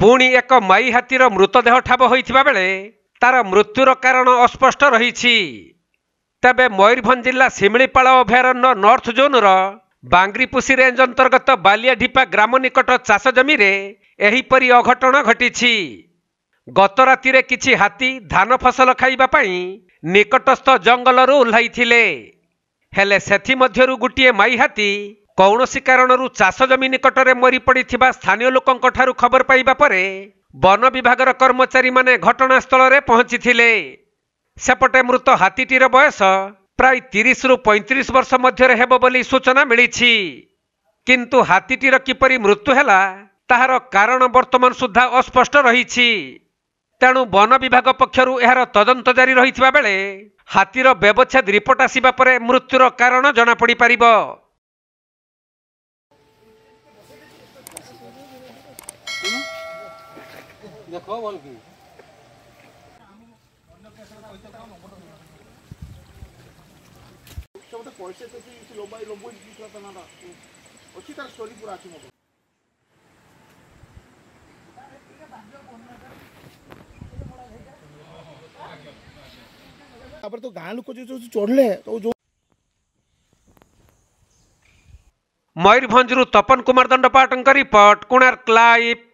पुणी एक माई हाथीर मृतदेह ठाब होइथिबा बेले तार मृत्युर कारण अस्पष्ट रही। तेबे मयूरभंज जिला शिमिलीपाल अभयारण्य नॉर्थ जोन बांग्रीपुसी रेंज अंतर्गत बालियाढिपा ग्राम निकट चाष जमी एहीपरि अघटन घटी। गत राति किछि हाथी धान फसल खाइबा पई निकटस्थ जंगलरू ओह्लाइथिले। हेले सेथि मध्यरु गुटिए माई हाथी कौनसी कारणरू चाष जमी निकटरे मरी पड़िथिबा स्थानीय लोकंक ठारू खबर पाइबा परे वन विभागर कर्मचारी माने घटनास्थल रे पहुंचीथिले। सेपटे मृत हाथीटीर बयस प्राय 30 रु 35 वर्ष मध्यरे हेबो बोली सूचना मिलिछि। किंतु हाथीटीर किपरि मृत्यु हैला ताहार कारण वर्तमान सुद्धा अस्पष्ट रहिछि। तेणु वन विभाग पक्षरु एहार तदंत जारी रहिथिबा बेले हाथीर व्यवच्छेद रिपोर्ट आसिबा परे मृत्युर कारण जणा पड़ी पारिबो। देखो बोल की सबटे पैसे तो कि लोबाई लोबो दिसला तनारा अछि तार स्टोरी पूरा अछि मो तापर तो गां लोक जो चढ़ले तो जो मयूरभंजरू तपन कुमार दंडपाटंक रिपोर्ट कोणार्क लाइव।